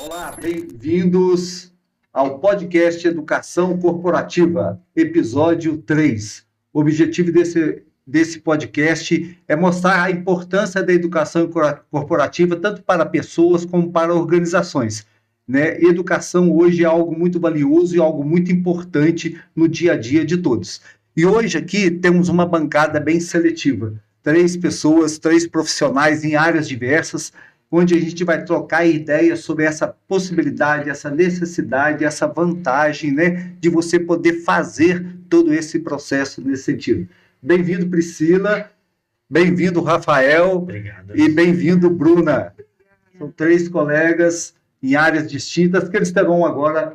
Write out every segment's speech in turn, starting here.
Olá, bem-vindos ao podcast Educação Corporativa, episódio 3. O objetivo desse podcast é mostrar a importância da educação corporativa tanto para pessoas como para organizações. Educação hoje é algo muito valioso e algo muito importante no dia a dia de todos. E hoje aqui temos uma bancada bem seletiva. 3 pessoas, 3 profissionais em áreas diversas, onde a gente vai trocar ideias sobre essa possibilidade, essa necessidade, essa vantagem, de você poder fazer todo esse processo nesse sentido. Bem-vindo, Priscila, bem-vindo, Rafael. Obrigado. E bem-vindo, Bruna. São 3 colegas em áreas distintas, que eles terão agora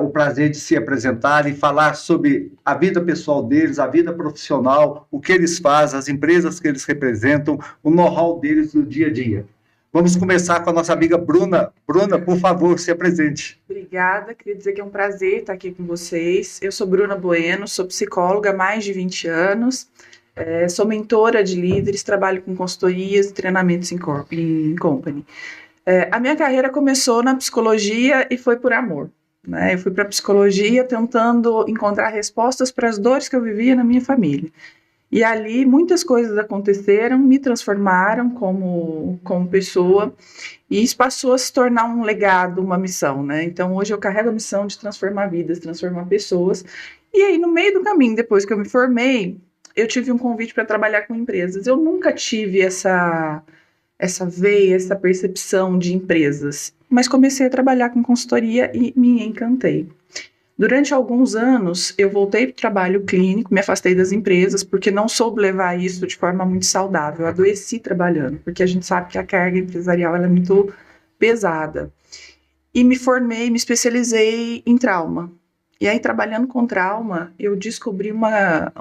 o prazer de se apresentar e falar sobre a vida pessoal deles, a vida profissional, o que eles fazem, as empresas que eles representam, o know-how deles no dia a dia. Vamos começar com a nossa amiga Bruna. Bruna, por favor, se apresente. Obrigada, queria dizer que é um prazer estar aqui com vocês. Eu sou Bruna Bueno, sou psicóloga há mais de 20 anos, sou mentora de líderes, trabalho com consultorias e treinamentos em company. A minha carreira começou na psicologia e foi por amor. Eu fui para a psicologia tentando encontrar respostas para as dores que eu vivia na minha família. E ali muitas coisas aconteceram, me transformaram como pessoa, e isso passou a se tornar um legado, uma missão, Então hoje eu carrego a missão de transformar vidas, transformar pessoas. E aí no meio do caminho, depois que eu me formei, eu tive um convite para trabalhar com empresas. Eu nunca tive essa veia, essa percepção de empresas, mas comecei a trabalhar com consultoria e me encantei. Durante alguns anos, eu voltei para o trabalho clínico, me afastei das empresas, porque não soube levar isso de forma muito saudável. Eu adoeci trabalhando, porque a gente sabe que a carga empresarial ela é muito pesada. E me formei, me especializei em trauma. E aí, trabalhando com trauma, eu descobri uma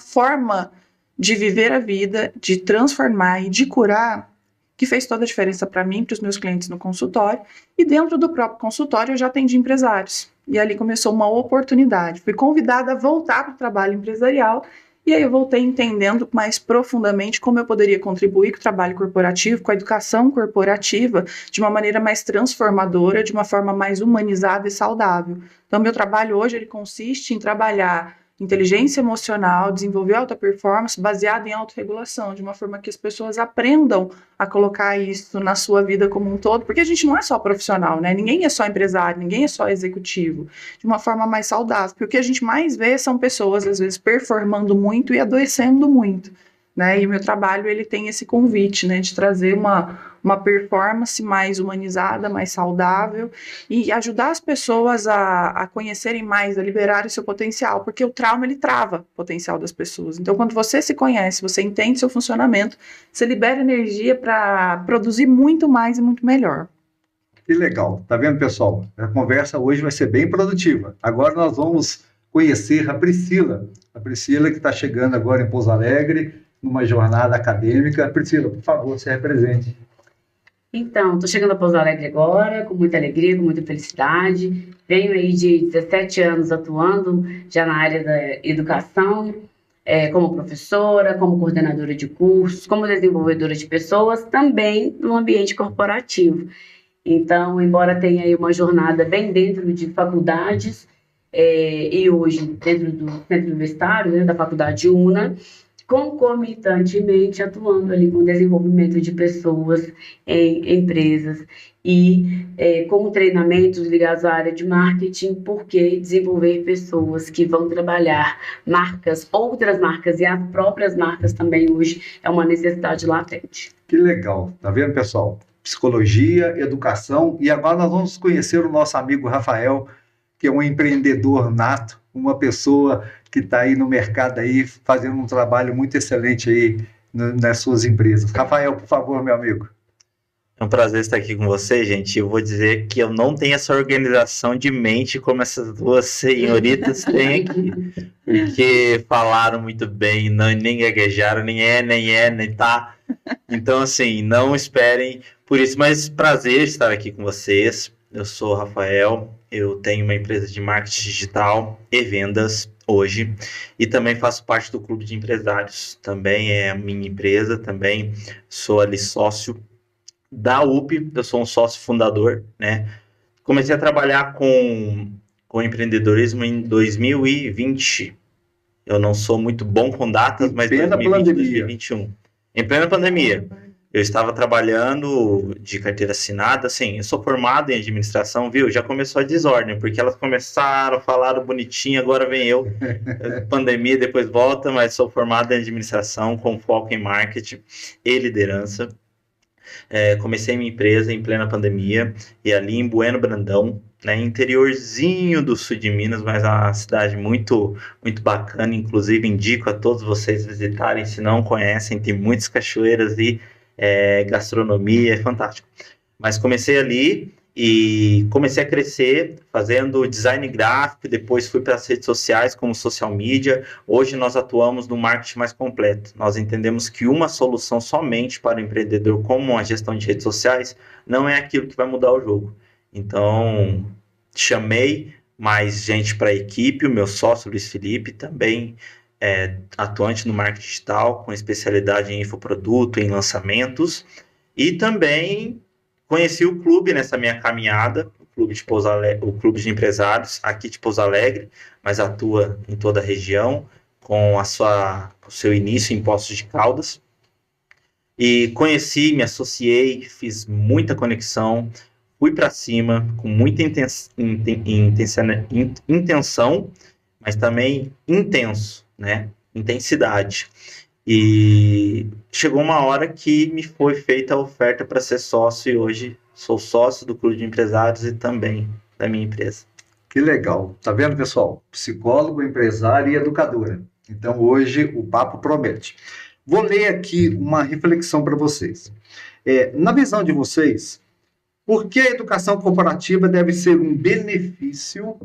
forma de viver a vida, de transformar e de curar, que fez toda a diferença para mim, para os meus clientes no consultório, e dentro do próprio consultório eu já atendi empresários, e ali começou uma oportunidade, fui convidada a voltar para o trabalho empresarial, e aí eu voltei entendendo mais profundamente como eu poderia contribuir com o trabalho corporativo, com a educação corporativa, de uma maneira mais transformadora, de uma forma mais humanizada e saudável. Então meu trabalho hoje ele consiste em trabalhar inteligência emocional, desenvolver alta performance baseado em autorregulação, de uma forma que as pessoas aprendam a colocar isso na sua vida como um todo, porque a gente não é só profissional, Ninguém é só empresário, ninguém é só executivo, de uma forma mais saudável, porque o que a gente mais vê são pessoas, às vezes, performando muito e adoecendo muito, E o meu trabalho, ele tem esse convite, de trazer uma performance mais humanizada, mais saudável e ajudar as pessoas a conhecerem mais, a liberarem o seu potencial, porque o trauma, ele trava o potencial das pessoas. Então, quando você se conhece, você entende seu funcionamento, você libera energia para produzir muito mais e muito melhor. Que legal. Tá vendo, pessoal? A conversa hoje vai ser bem produtiva. Agora nós vamos conhecer a Priscila. A Priscila que está chegando agora em Pouso Alegre, numa jornada acadêmica. Priscila, por favor, se represente. Então, estou chegando a Pouso Alegre agora, com muita alegria, com muita felicidade. Venho aí de 17 anos atuando já na área da educação, como professora, como coordenadora de cursos, como desenvolvedora de pessoas, também no ambiente corporativo. Então, embora tenha aí uma jornada bem dentro de faculdades, e hoje dentro do centro universitário, da faculdade UNA, concomitantemente atuando ali com o desenvolvimento de pessoas em empresas e com treinamentos ligados à área de marketing, porque desenvolver pessoas que vão trabalhar marcas, outras marcas e as próprias marcas também hoje é uma necessidade latente. Que legal, tá vendo, pessoal? Psicologia, educação, e agora nós vamos conhecer o nosso amigo Rafael, que é um empreendedor nato, uma pessoa que está aí no mercado aí, fazendo um trabalho muito excelente aí nas suas empresas. Rafael, por favor, meu amigo. É um prazer estar aqui com você, gente. Eu vou dizer que eu não tenho essa organização de mente como essas 2 senhoritas têm aqui, porque falaram muito bem, nem gaguejaram, nem tá. Então, assim, não esperem por isso, mas prazer estar aqui com vocês. Eu sou o Rafael, eu tenho uma empresa de marketing digital e vendas hoje, e também faço parte do Clube de Empresários, também é a minha empresa, também sou ali sócio da UP, eu sou um sócio fundador, né? Comecei a trabalhar com empreendedorismo em 2020. Eu não sou muito bom com datas, mas 2020, 2021. Em plena pandemia. Eu estava trabalhando de carteira assinada, assim, eu sou formado em administração, viu? Já começou a desordem, porque elas começaram, falaram bonitinho, agora vem eu, pandemia, depois volta, mas sou formado em administração com foco em marketing e liderança. Comecei minha empresa em plena pandemia, e ali em Bueno Brandão, né, interiorzinho do sul de Minas, mas é uma cidade muito, muito bacana, inclusive indico a todos vocês visitarem, se não conhecem, tem muitas cachoeiras e gastronomia, é fantástico. Mas comecei ali e comecei a crescer fazendo design gráfico, depois fui para as redes sociais como social media. Hoje nós atuamos no marketing mais completo. Nós entendemos que uma solução somente para o empreendedor, como a gestão de redes sociais, não é aquilo que vai mudar o jogo. Então, chamei mais gente para a equipe, o meu sócio Luiz Felipe também atuante no marketing digital, com especialidade em infoproduto, em lançamentos, e também conheci o clube nessa minha caminhada, o clube de empresários aqui de Pouso Alegre, mas atua em toda a região, com o seu início em Poços de Caldas, e conheci, me associei, fiz muita conexão, fui para cima, com muita intenção, mas também intenso, né? Intensidade. E chegou uma hora que me foi feita a oferta para ser sócio, e hoje sou sócio do Clube de Empresários e também da minha empresa. Que legal. Tá vendo, pessoal? Psicólogo, empresário e educadora. Então, hoje o papo promete. Vou ler aqui uma reflexão para vocês. Na visão de vocês, por que a educação corporativa deve ser um benefício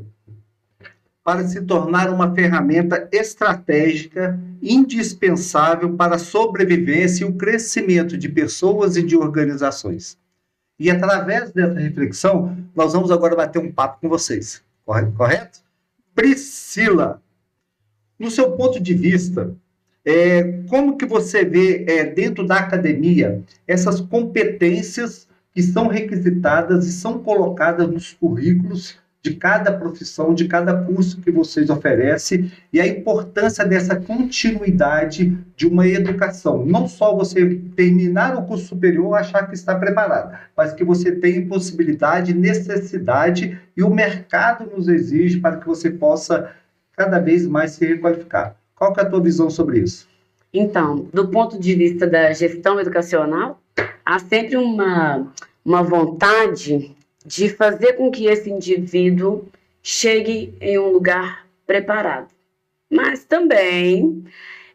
para se tornar uma ferramenta estratégica indispensável para a sobrevivência e o crescimento de pessoas e de organizações? E através dessa reflexão, nós vamos agora bater um papo com vocês. Correto? Priscila, no seu ponto de vista, como que você vê dentro da academia essas competências que são requisitadas e são colocadas nos currículos de cada profissão, de cada curso que vocês oferecem, e a importância dessa continuidade de uma educação. Não só você terminar o curso superior e achar que está preparado, mas que você tem possibilidade, necessidade, e o mercado nos exige para que você possa cada vez mais se requalificar. Qual que é a tua visão sobre isso? Então, do ponto de vista da gestão educacional, há sempre uma vontade de fazer com que esse indivíduo chegue em um lugar preparado. Mas também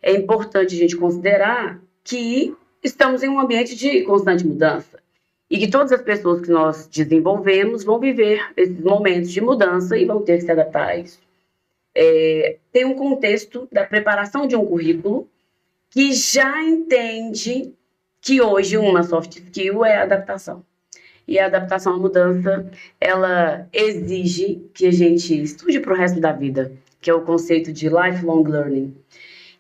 é importante a gente considerar que estamos em um ambiente de constante mudança e que todas as pessoas que nós desenvolvemos vão viver esses momentos de mudança e vão ter que se adaptar a isso. Tem um contexto da preparação de um currículo que já entende que hoje uma soft skill é a adaptação. E a adaptação à mudança, ela exige que a gente estude para o resto da vida, que é o conceito de lifelong learning.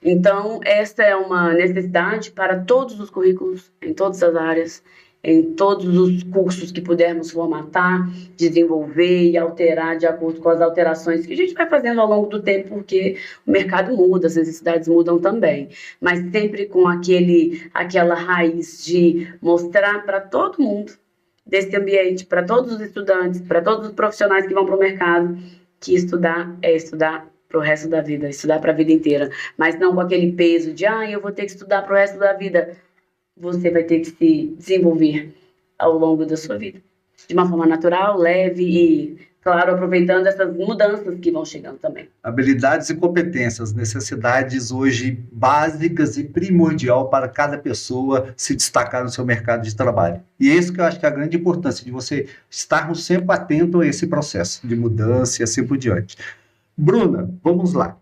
Então, essa é uma necessidade para todos os currículos, em todas as áreas, em todos os cursos que pudermos formatar, desenvolver e alterar de acordo com as alterações que a gente vai fazendo ao longo do tempo, porque o mercado muda, as necessidades mudam também. Mas sempre com aquela raiz de mostrar para todo mundo desse ambiente, para todos os estudantes, para todos os profissionais que vão para o mercado, que estudar é estudar para o resto da vida, estudar para a vida inteira, mas não com aquele peso de, eu vou ter que estudar para o resto da vida. Você vai ter que se desenvolver ao longo da sua vida, de uma forma natural, leve e, claro, aproveitando essas mudanças que vão chegando também. Habilidades e competências, necessidades hoje básicas e primordial para cada pessoa se destacar no seu mercado de trabalho. E é isso que eu acho que é a grande importância, de você estar sempre atento a esse processo de mudança e assim por diante. Bruna, vamos lá.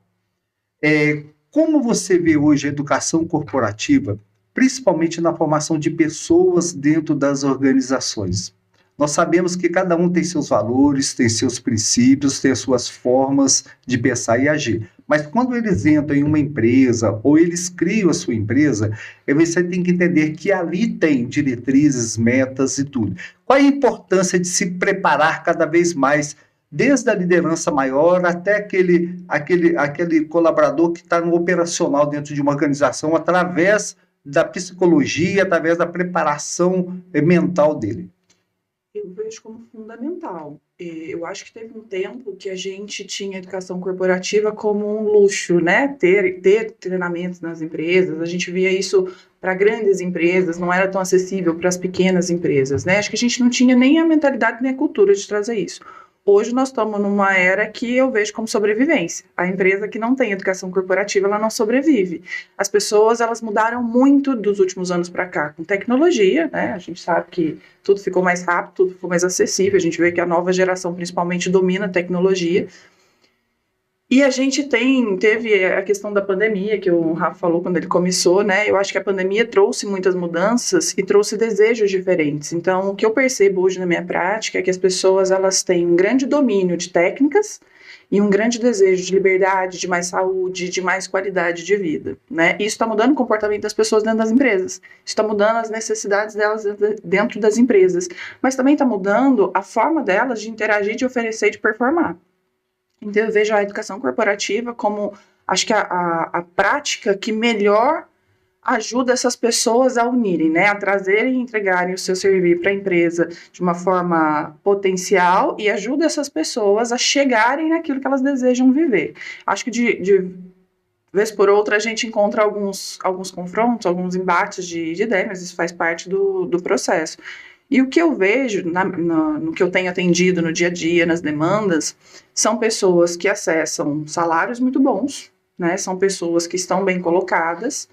Como você vê hoje a educação corporativa, principalmente na formação de pessoas dentro das organizações? Nós sabemos que cada um tem seus valores, tem seus princípios, tem as suas formas de pensar e agir. Mas quando eles entram em uma empresa ou eles criam a sua empresa, você tem que entender que ali tem diretrizes, metas e tudo. Qual é a importância de se preparar cada vez mais, desde a liderança maior até aquele colaborador que está no operacional dentro de uma organização, através da psicologia, através da preparação mental dele? Eu vejo como fundamental. Eu acho que teve um tempo que a gente tinha educação corporativa como um luxo, né? Ter treinamentos nas empresas, a gente via isso para grandes empresas, não era tão acessível para as pequenas empresas, né? Acho que a gente não tinha nem a mentalidade nem a cultura de trazer isso. Hoje nós estamos numa era que eu vejo como sobrevivência. A empresa que não tem educação corporativa, ela não sobrevive. As pessoas, elas mudaram muito dos últimos anos para cá, com tecnologia, né? A gente sabe que tudo ficou mais rápido, tudo ficou mais acessível. A gente vê que a nova geração, principalmente, domina a tecnologia. E a gente teve a questão da pandemia, que o Rafa falou quando ele começou, né? Eu acho que a pandemia trouxe muitas mudanças e trouxe desejos diferentes. Então, o que eu percebo hoje na minha prática é que as pessoas, elas têm um grande domínio de técnicas e um grande desejo de liberdade, de mais saúde, de mais qualidade de vida, né? E isso está mudando o comportamento das pessoas dentro das empresas. Isso está mudando as necessidades delas dentro das empresas. Mas também está mudando a forma delas de interagir, de oferecer e de performar. Então, eu vejo a educação corporativa como, acho que a prática que melhor ajuda essas pessoas a unirem, né? A trazerem e entregarem o seu serviço para a empresa de uma forma potencial e ajuda essas pessoas a chegarem naquilo que elas desejam viver. Acho que de vez por outra a gente encontra alguns confrontos, alguns embates de ideias, mas isso faz parte do processo. E o que eu vejo, no que eu tenho atendido no dia a dia, nas demandas, são pessoas que acessam salários muito bons, né? São pessoas que estão bem colocadas,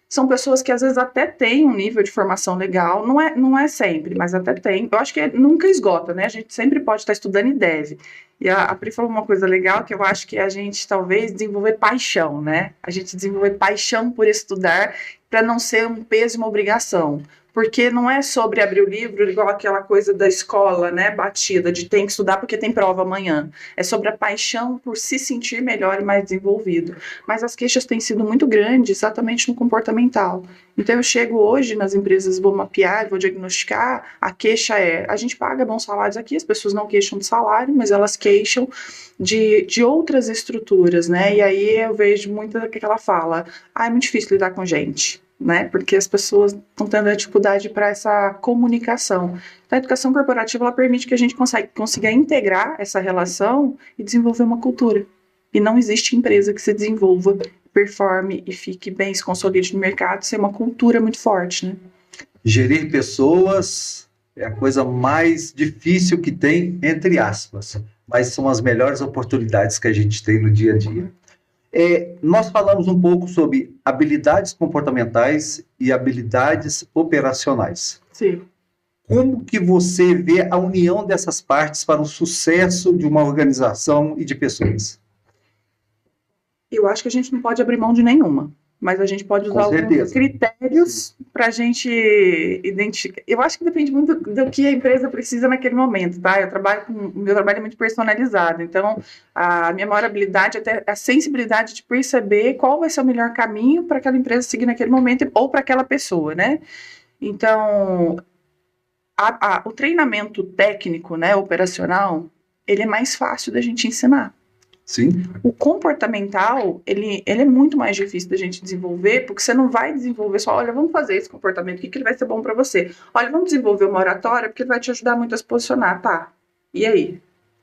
são pessoas que às vezes até têm um nível de formação legal, não é sempre, mas até tem. Eu acho que nunca esgota, né? A gente sempre pode estar estudando e deve. E a Pri falou uma coisa legal, que eu acho que a gente talvez desenvolver paixão, né? A gente desenvolver paixão por estudar, para não ser um peso e uma obrigação. Porque não é sobre abrir o livro igual aquela coisa da escola, né, batida, de tem que estudar porque tem prova amanhã. É sobre a paixão por se sentir melhor e mais desenvolvido. Mas as queixas têm sido muito grandes exatamente no comportamental. Então eu chego hoje nas empresas, vou mapear, vou diagnosticar, a queixa é, a gente paga bons salários aqui, as pessoas não queixam de salário, mas elas queixam de outras estruturas, né, e aí eu vejo muito que ela fala, é muito difícil lidar com gente, né? Porque as pessoas estão tendo dificuldade para essa comunicação. Então, a educação corporativa, ela permite que a gente consiga integrar essa relação e desenvolver uma cultura. E não existe empresa que se desenvolva, performe e fique bem, se consolide no mercado, sem uma cultura muito forte, né? Gerir pessoas é a coisa mais difícil que tem, entre aspas, mas são as melhores oportunidades que a gente tem no dia a dia. Nós falamos um pouco sobre habilidades comportamentais e habilidades operacionais. Sim. Como que você vê a união dessas partes para o sucesso de uma organização e de pessoas? Eu acho que a gente não pode abrir mão de nenhuma, mas a gente pode usar alguns critérios para a gente identificar. Eu acho que depende muito do que a empresa precisa naquele momento, tá? O meu trabalho é muito personalizado, então a minha maior habilidade é ter a sensibilidade de perceber qual vai ser o melhor caminho para aquela empresa seguir naquele momento ou para aquela pessoa, né? Então, o treinamento técnico, né, operacional, ele é mais fácil da gente ensinar. Sim. O comportamental, ele é muito mais difícil da gente desenvolver, porque você não vai desenvolver só, olha, vamos fazer esse comportamento, o que ele vai ser bom para você? Olha, vamos desenvolver uma oratória, porque ele vai te ajudar muito a se posicionar, tá? E aí?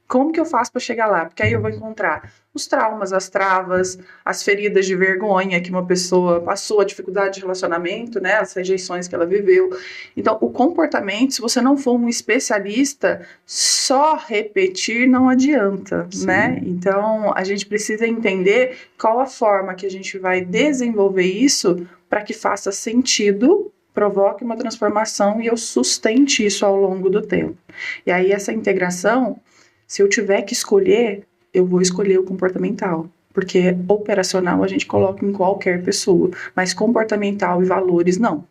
Como que eu faço para chegar lá? Porque aí eu vou encontrar os traumas, as travas, as feridas de vergonha que uma pessoa passou, a dificuldade de relacionamento, né, as rejeições que ela viveu. Então, o comportamento, se você não for um especialista, só repetir não adianta, né? Então, a gente precisa entender qual a forma que a gente vai desenvolver isso para que faça sentido, provoque uma transformação e eu sustente isso ao longo do tempo. E aí, essa integração, se eu tiver que escolher, eu vou escolher o comportamental, porque operacional a gente coloca em qualquer pessoa, mas comportamental e valores não.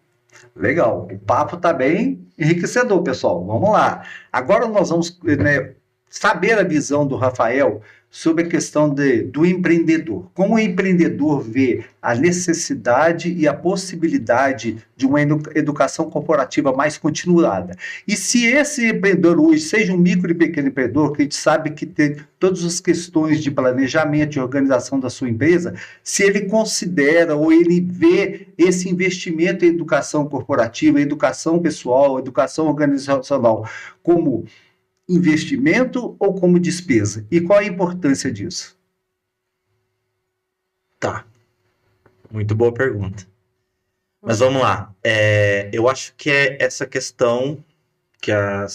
Legal, o papo está bem enriquecedor, pessoal. Vamos lá. Agora nós vamos saber a visão do Rafael sobre a questão do empreendedor. Como o empreendedor vê a necessidade e a possibilidade de uma educação corporativa mais continuada. E se esse empreendedor hoje seja um micro e pequeno empreendedor, que a gente sabe que tem todas as questões de planejamento, de organização da sua empresa, se ele considera ou ele vê esse investimento em educação corporativa, educação pessoal, educação organizacional como investimento ou como despesa? E qual a importância disso? Tá. Muito boa pergunta. Mas vamos lá. Eu acho que é essa questão que a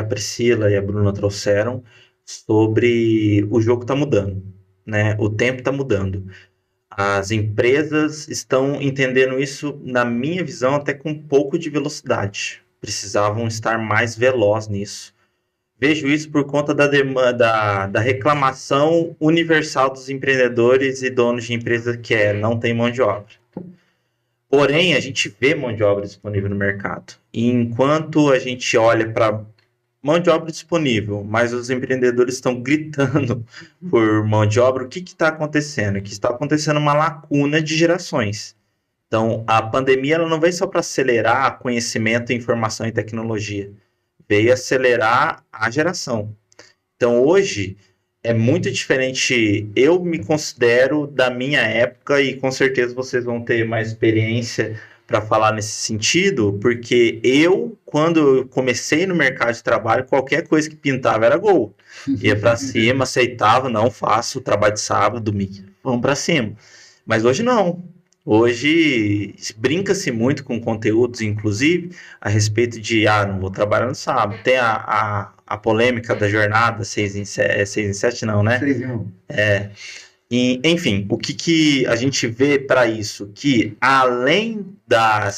Priscila e a Bruna trouxeram sobre o jogo está mudando, né? O tempo está mudando. As empresas estão entendendo isso, na minha visão, até com um pouco de velocidade. Precisavam estar mais veloz nisso. Vejo isso por conta da reclamação universal dos empreendedores e donos de empresas, que não tem mão de obra. Porém, a gente vê mão de obra disponível no mercado. E enquanto a gente olha para mão de obra disponível, mas os empreendedores estão gritando por mão de obra, o que está acontecendo? Que está acontecendo uma lacuna de gerações. Então, a pandemia ela não veio só para acelerar conhecimento, informação e tecnologia. Veio acelerar a geração. Então, hoje, é muito diferente. Eu me considero da minha época, e com certeza vocês vão ter mais experiência para falar nesse sentido, porque quando eu comecei no mercado de trabalho, qualquer coisa que pintava era gol. Ia para cima, aceitava, não faço trabalho de sábado, domingo, vamos para cima. Mas hoje não. Hoje brinca-se muito com conteúdos, inclusive, a respeito de, não vou trabalhar no sábado. Tem a polêmica da jornada 6 em 7, não, né? 6 em 1. E, enfim, o que a gente vê para isso? Que além da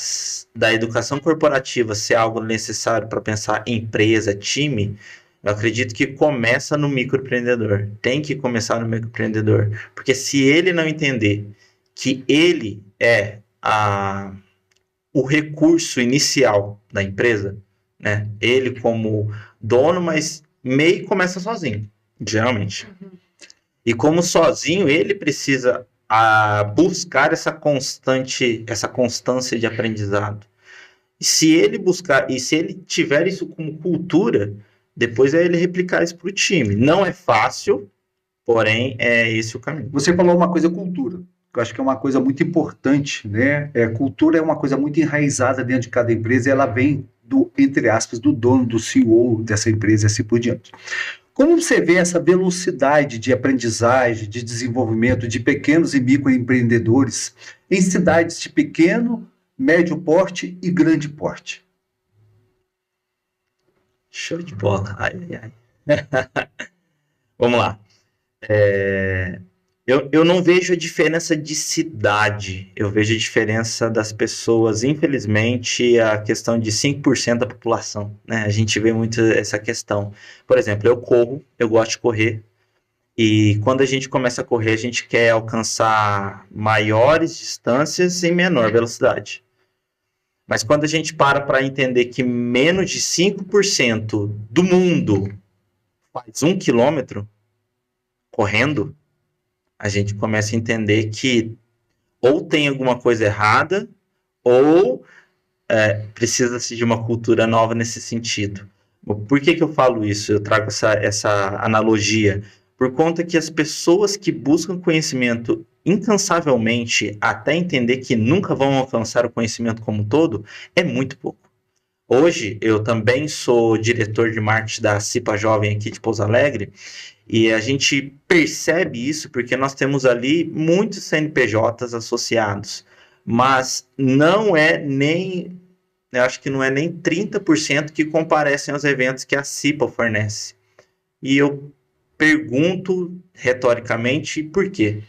educação corporativa ser algo necessário para pensar empresa, time, eu acredito que começa no microempreendedor. Tem que começar no microempreendedor. Porque se ele não entender que ele é o recurso inicial da empresa, né? Ele como dono, mas meio começa sozinho, geralmente. E como sozinho, ele precisa buscar essa constância de aprendizado. E se ele tiver isso como cultura, depois é ele replicar isso para o time. Não é fácil, porém é esse o caminho. Você falou uma coisa, cultura, que eu acho que é uma coisa muito importante, né? Cultura é uma coisa muito enraizada dentro de cada empresa e ela vem entre aspas, do dono, do CEO dessa empresa e assim por diante. Como você vê essa velocidade de aprendizagem, de desenvolvimento de pequenos e microempreendedores em cidades de pequeno, médio porte e grande porte? Show de bola. Vamos lá. Eu não vejo a diferença de cidade, eu vejo a diferença das pessoas. Infelizmente, a questão de 5% da população, né? A gente vê muito essa questão. Por exemplo, eu gosto de correr, e quando a gente começa a correr, a gente quer alcançar maiores distâncias em menor velocidade. Mas quando a gente para entender que menos de 5% do mundo faz 1 quilômetro correndo, a gente começa a entender que ou tem alguma coisa errada ou precisa-se de uma cultura nova nesse sentido. Por que eu falo isso? Eu trago essa analogia. Por conta que as pessoas que buscam conhecimento incansavelmente até entender que nunca vão alcançar o conhecimento como um todo, é muito pouco. Hoje, eu também sou diretor de marketing da CIPA Jovem aqui de Pouso Alegre, e a gente percebe isso porque nós temos ali muitos CNPJs associados, mas não é nem, eu acho que não é nem 30% que comparecem aos eventos que a CIPA fornece. E eu pergunto retoricamente por quê?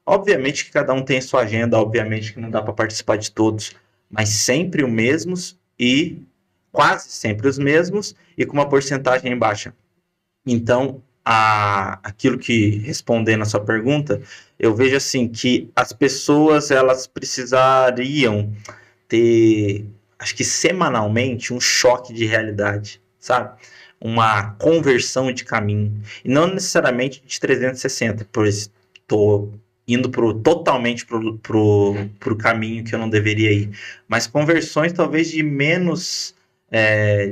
Obviamente que cada um tem sua agenda, obviamente que não dá para participar de todos, mas sempre os mesmos e quase sempre os mesmos e com uma porcentagem baixa. Então, aquilo que, respondendo a sua pergunta, eu vejo assim que as pessoas elas precisariam ter, acho que semanalmente, um choque de realidade, sabe? Uma conversão de caminho. E não necessariamente de 360, pois estou indo totalmente pro caminho que eu não deveria ir. Mas conversões talvez de menos,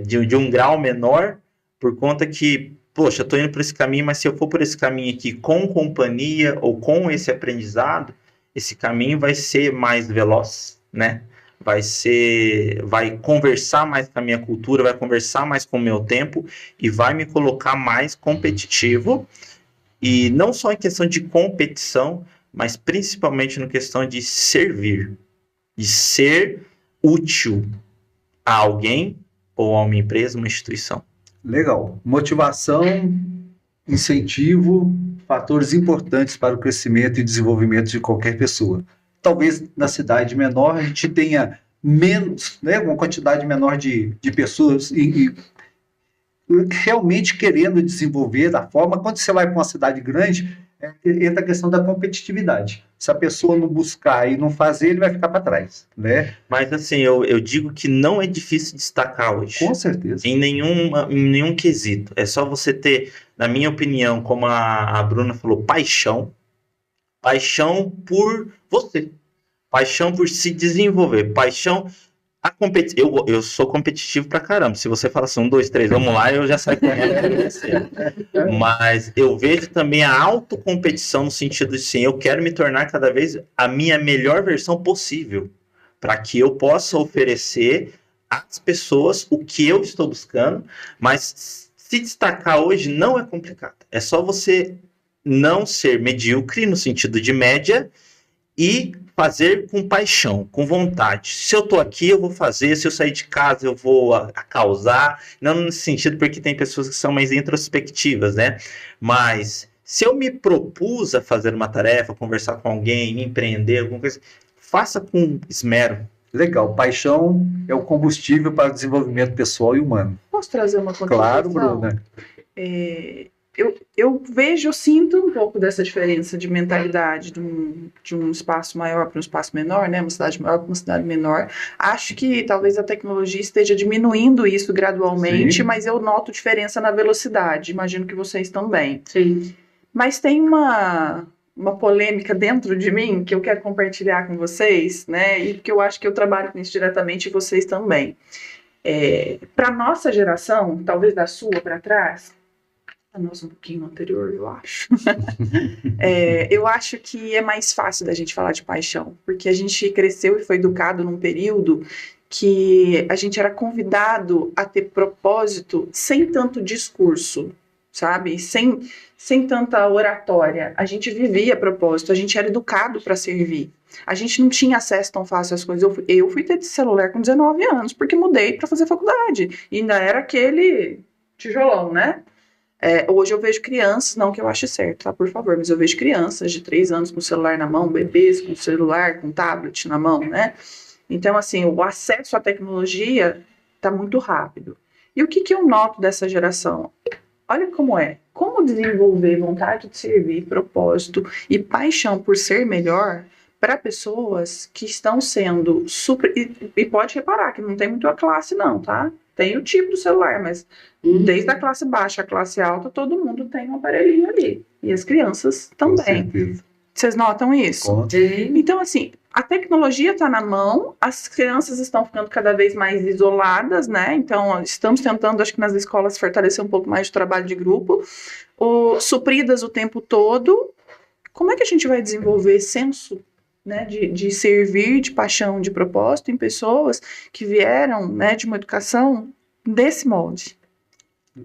de um grau menor, por conta que, poxa, eu estou indo por esse caminho, mas se eu for por esse caminho aqui com companhia ou com esse aprendizado, esse caminho vai ser mais veloz, né? Vai conversar mais com a minha cultura, vai conversar mais com o meu tempo e vai me colocar mais competitivo. E não só em questão de competição, mas principalmente na questão de servir, de ser útil a alguém ou a uma empresa, uma instituição. Legal. Motivação, incentivo, fatores importantes para o crescimento e desenvolvimento de qualquer pessoa. Talvez na cidade menor a gente tenha menos, né, uma quantidade menor de pessoas e realmente querendo desenvolver da forma. Quando você vai para uma cidade grande, entra a questão da competitividade. Se a pessoa não buscar e não fazer, ele vai ficar para trás, né? Mas assim, eu digo que não é difícil destacar hoje. Com certeza. Em nenhum quesito. É só você ter, na minha opinião, como a Bruna falou, paixão por você, paixão por se desenvolver, paixão a competição. Eu sou competitivo pra caramba. Se você fala assim, 1, 2, 3, vamos lá, eu já saio correndo. Mas eu vejo também a autocompetição no sentido de, sim, eu quero me tornar cada vez a minha melhor versão possível, para que eu possa oferecer às pessoas o que eu estou buscando. Mas se destacar hoje não é complicado. É só você não ser medíocre no sentido de média e fazer com paixão, com vontade. Se eu tô aqui, eu vou fazer. Se eu sair de casa, eu vou causar. Não nesse sentido, porque tem pessoas que são mais introspectivas, né? Mas se eu me propus a fazer uma tarefa, conversar com alguém, empreender, alguma coisa, faça com esmero. Legal. Paixão é o combustível para o desenvolvimento pessoal e humano. Posso trazer uma contribuição? Claro, Bruna. Eu sinto um pouco dessa diferença de mentalidade de um espaço maior para um espaço menor, né? Uma cidade maior para uma cidade menor. Acho que talvez a tecnologia esteja diminuindo isso gradualmente, Sim. Mas eu noto diferença na velocidade. Imagino que vocês também. Sim. Mas tem uma polêmica dentro de mim que eu quero compartilhar com vocês, né? E que eu acho que eu trabalho com isso diretamente e vocês também. Para nossa geração, talvez da sua para trás, a nossa um pouquinho anterior, eu acho. Eu acho que é mais fácil da gente falar de paixão, porque a gente cresceu e foi educado num período que a gente era convidado a ter propósito sem tanto discurso, sabe? Sem tanta oratória. A gente vivia propósito, a gente era educado para servir. A gente não tinha acesso tão fácil às coisas. Eu fui ter celular com 19 anos, porque mudei para fazer faculdade. E ainda era aquele tijolão, né? Hoje eu vejo crianças, não que eu ache certo, tá? Por favor, mas eu vejo crianças de 3 anos com celular na mão, bebês com celular, com tablet na mão, né? Então, assim, o acesso à tecnologia tá muito rápido. E o que eu noto dessa geração? Olha como é. Como desenvolver vontade de servir, propósito e paixão por ser melhor para pessoas que estão sendo super... E pode reparar que não tem muito a classe não, tá? Tem o tipo do celular, mas desde a classe baixa à classe alta, todo mundo tem um aparelhinho ali. E as crianças também. Com certeza. Vocês notam isso? Sim. Então, assim, a tecnologia está na mão, as crianças estão ficando cada vez mais isoladas, né? Então, estamos tentando, acho que nas escolas, fortalecer um pouco mais o trabalho de grupo, supridas o tempo todo. Como é que a gente vai desenvolver senso, né, de servir, de paixão, de propósito em pessoas que vieram, né, de uma educação desse molde?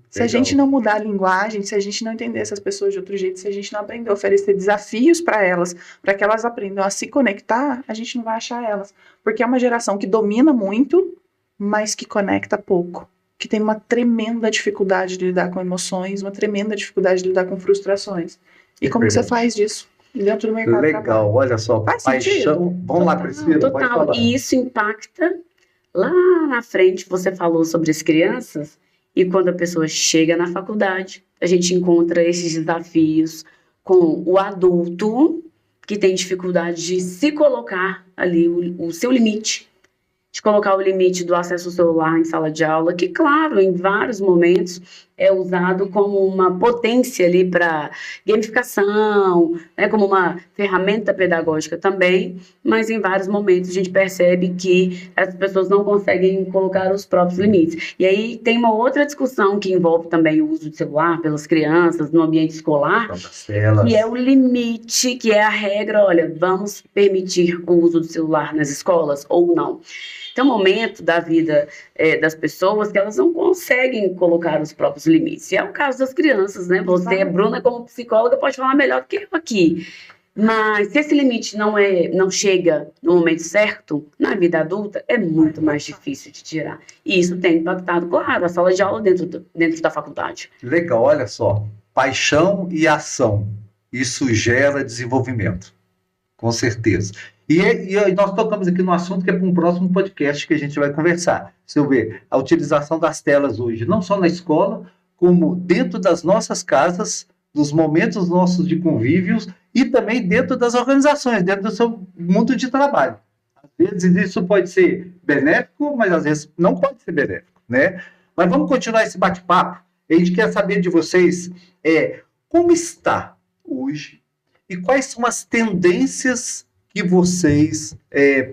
Se a gente não mudar a linguagem, se a gente não entender essas pessoas de outro jeito, se a gente não aprender a oferecer desafios para elas, para que elas aprendam a se conectar, a gente não vai achar elas. Porque é uma geração que domina muito, mas que conecta pouco. Que tem uma tremenda dificuldade de lidar com emoções, uma tremenda dificuldade de lidar com frustrações. E como que você faz disso dentro do mercado de trabalho? Legal, olha só, Faz paixão. sentido? Vamos lá, Priscila, pode Total. falar. E isso impacta lá na frente. Você falou sobre as crianças. E quando a pessoa chega na faculdade, a gente encontra esses desafios com o adulto que tem dificuldade de se colocar ali, o seu limite. de colocar o limite do acesso ao celular em sala de aula, que, claro, em vários momentos é usado como uma potência ali para gamificação, né, como uma ferramenta pedagógica também, mas em vários momentos a gente percebe que as pessoas não conseguem colocar os próprios limites. E aí tem uma outra discussão que envolve também o uso de celular pelas crianças no ambiente escolar, que é o limite, que é a regra, olha, vamos permitir o uso do celular nas escolas ou não. Tem um momento da vida das pessoas que elas não conseguem colocar os próprios limites. E é o caso das crianças, né? Você, Bruna, como psicóloga, pode falar melhor do que eu aqui. Mas se esse limite não chega no momento certo, na vida adulta, é muito mais difícil de tirar. E isso tem impactado, claro, a sala de aula dentro da faculdade. Legal, olha só. Paixão e ação. Isso gera desenvolvimento. Com certeza. E nós tocamos aqui no assunto que é para um próximo podcast que a gente vai conversar. Se eu ver a utilização das telas hoje, não só na escola, como dentro das nossas casas, dos momentos nossos de convívios e também dentro das organizações, dentro do seu mundo de trabalho. Às vezes isso pode ser benéfico, mas às vezes não pode ser benéfico, né? Mas vamos continuar esse bate-papo. A gente quer saber de vocês como está hoje e quais são as tendências que vocês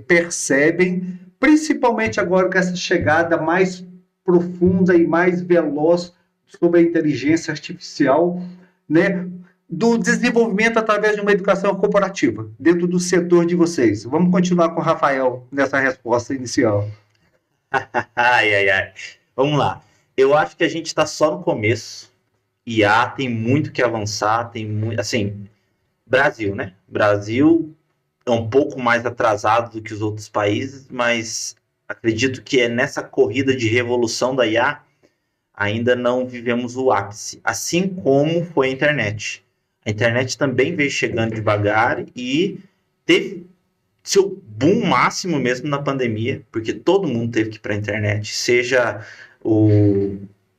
percebem, principalmente agora com essa chegada mais profunda e mais veloz sobre a inteligência artificial, né, do desenvolvimento através de uma educação corporativa, dentro do setor de vocês. Vamos continuar com o Rafael nessa resposta inicial. Ai. Vamos lá. Eu acho que a gente está só no começo. IA tem muito que avançar, tem muito... Assim, Brasil, né? Brasil é um pouco mais atrasado do que os outros países, mas acredito que é nessa corrida de revolução da IA ainda não vivemos o ápice, assim como foi a internet. A internet também veio chegando devagar e teve seu boom máximo mesmo na pandemia, porque todo mundo teve que ir para a internet, seja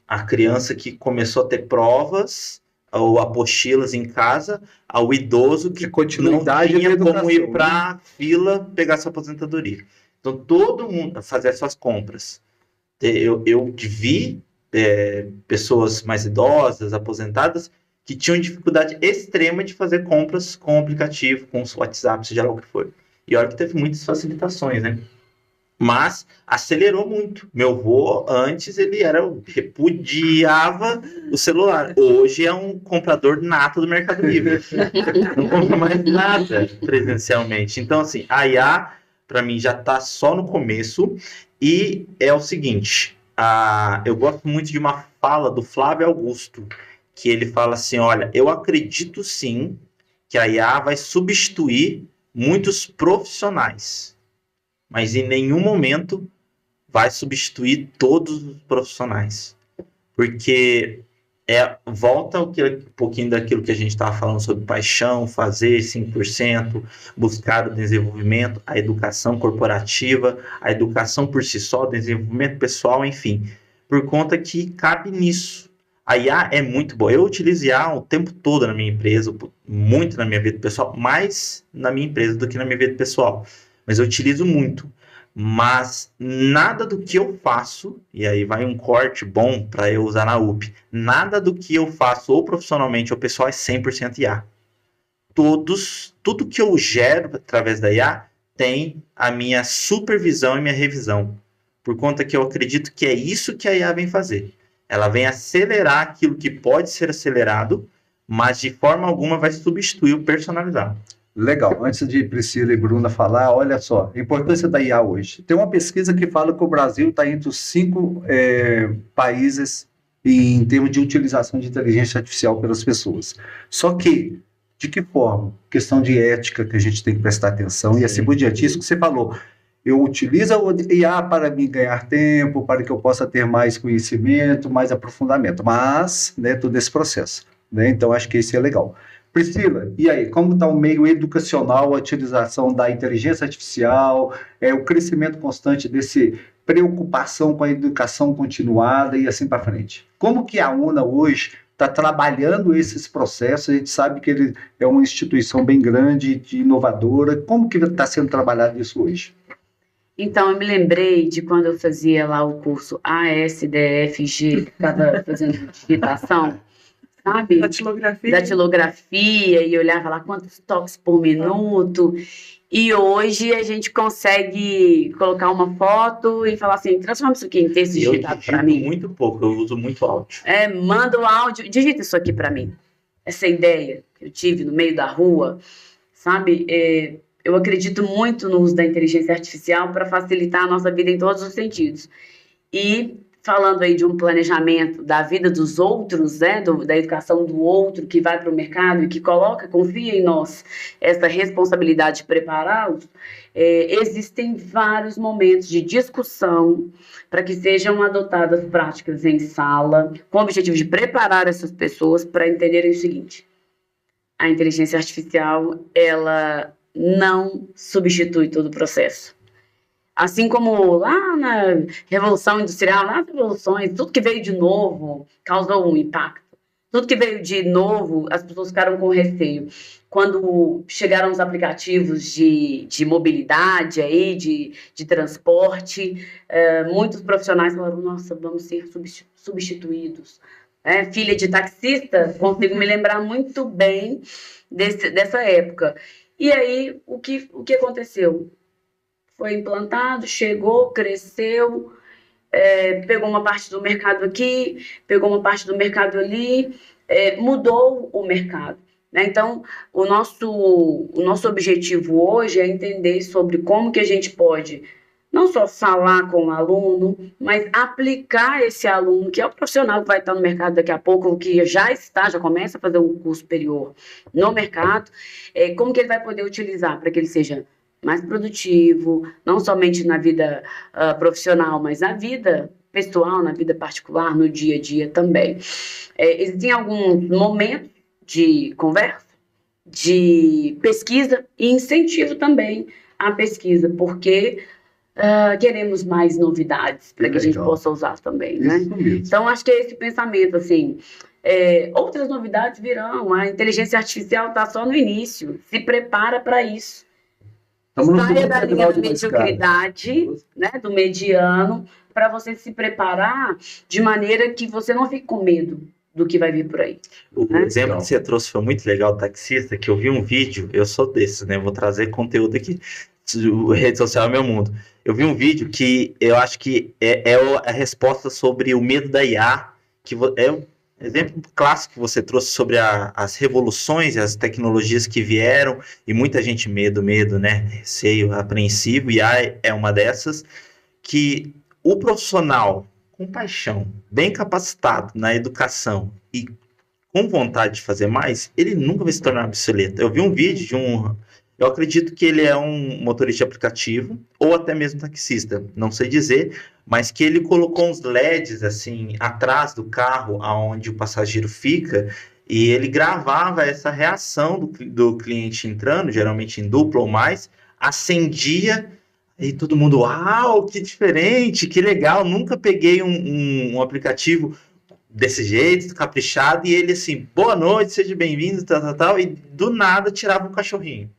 a criança que começou a ter provas ou apostilas em casa, ao idoso que não tinha como ir para a fila pegar sua aposentadoria. Então, todo mundo fazer suas compras. Eu vi pessoas mais idosas, aposentadas, que tinham dificuldade extrema de fazer compras com o aplicativo, com o WhatsApp, seja lá o que for. E olha que teve muitas facilitações, né? Mas acelerou muito. Meu avô, antes, ele repudiava o celular. Hoje é um comprador nato do Mercado Livre. Não compra mais nada presencialmente. Então, assim, a IA, para mim, já está só no começo. E é o seguinte, eu gosto muito de uma fala do Flávio Augusto, que ele fala assim, olha, eu acredito sim que a IA vai substituir muitos profissionais, mas em nenhum momento vai substituir todos os profissionais. Porque volta um pouquinho daquilo que a gente estava falando sobre paixão, fazer 5%, buscar o desenvolvimento, a educação corporativa, a educação por si só, desenvolvimento pessoal, enfim. Por conta que cabe nisso. A IA é muito boa. Eu utilizo IA o tempo todo na minha empresa, muito na minha vida pessoal, mais na minha empresa do que na minha vida pessoal. Mas eu utilizo muito. Mas nada do que eu faço, e aí vai um corte bom para eu usar na UP, nada do que eu faço ou profissionalmente ou pessoal é 100% IA. Tudo que eu gero através da IA tem a minha supervisão e minha revisão. Por conta que eu acredito que é isso que a IA vem fazer. Ela vem acelerar aquilo que pode ser acelerado, mas de forma alguma vai substituir o personalizado. Legal. Antes de Priscila e Bruna falar, olha só, a importância da IA hoje. Tem uma pesquisa que fala que o Brasil está entre os 5 países em termos de utilização de inteligência artificial pelas pessoas. Só que, de que forma? Questão de ética que a gente tem que prestar atenção. Sim. E assim por diante, isso que você falou. Eu utilizo o IA para me ganhar tempo, para que eu possa ter mais conhecimento, mais aprofundamento. Mas, né, todo esse processo. Né? Então, acho que isso é legal. Priscila, e aí, como está o meio educacional, a utilização da inteligência artificial, o crescimento constante desse preocupação com a educação continuada e assim para frente? Como que a UNA hoje está trabalhando esses processos? A gente sabe que ele é uma instituição bem grande, inovadora. Como que está sendo trabalhado isso hoje? Então, eu me lembrei de quando eu fazia lá o curso ASDFG, que estava fazendo digitação, sabe? Datilografia. Datilografia, e olhava lá quantos toques por minuto. E hoje a gente consegue colocar uma foto e falar assim, transforma isso aqui em texto Eu digitado para digito mim. muito pouco, eu uso muito áudio. Manda o áudio, digita isso aqui para mim. Essa ideia que eu tive no meio da rua, sabe? Eu acredito muito no uso da inteligência artificial para facilitar a nossa vida em todos os sentidos. E falando aí de um planejamento da vida dos outros, né, da educação do outro que vai para o mercado e que confia em nós essa responsabilidade de prepará-los, existem vários momentos de discussão para que sejam adotadas práticas em sala, com o objetivo de preparar essas pessoas para entenderem o seguinte: a inteligência artificial, ela não substitui todo o processo. Assim como lá na Revolução Industrial, nas revoluções, tudo que veio de novo causou um impacto. Tudo que veio de novo, as pessoas ficaram com receio. Quando chegaram os aplicativos de mobilidade, aí, de transporte, muitos profissionais falaram, nossa, vamos ser substituídos. Filha de taxista, consigo me lembrar muito bem dessa época. E aí, o que aconteceu? Foi implantado, chegou, cresceu, pegou uma parte do mercado aqui, pegou uma parte do mercado ali, mudou o mercado. Né? Então, o nosso objetivo hoje é entender sobre como que a gente pode não só falar com o aluno, mas aplicar esse aluno, que é o profissional que vai estar no mercado daqui a pouco, que já começa a fazer um curso superior no mercado, como que ele vai poder utilizar para que ele seja mais produtivo, não somente na vida profissional, mas na vida pessoal, na vida particular, no dia a dia também. Existem alguns momentos de conversa, de pesquisa e incentivo também à pesquisa, porque queremos mais novidades para que a gente possa usar também, né? Então, acho que é esse pensamento, assim, outras novidades virão, a inteligência artificial está só no início, se prepara para isso. Saia da linha da mediocridade, né, do mediano, para você se preparar de maneira que você não fique com medo do que vai vir por aí. O exemplo que você trouxe foi muito legal, taxista, que eu vi um vídeo, eu sou desses, né, vou trazer conteúdo aqui, rede social é meu mundo. Eu vi um vídeo que eu acho que é a resposta sobre o medo da IA, que é um exemplo clássico que você trouxe sobre as revoluções e as tecnologias que vieram, e muita gente medo, né, receio, apreensivo, e IA é uma dessas, que o profissional com paixão, bem capacitado na educação e com vontade de fazer mais, ele nunca vai se tornar obsoleto. Eu vi um vídeo de eu acredito que ele é um motorista de aplicativo, ou até mesmo taxista, não sei dizer, mas que ele colocou uns LEDs assim atrás do carro, aonde o passageiro fica, e ele gravava essa reação do cliente entrando, geralmente em dupla ou mais, acendia, e todo mundo, uau, que diferente, que legal, nunca peguei um aplicativo desse jeito, caprichado, e ele assim, boa noite, seja bem-vindo, tal, e do nada tirava um cachorrinho.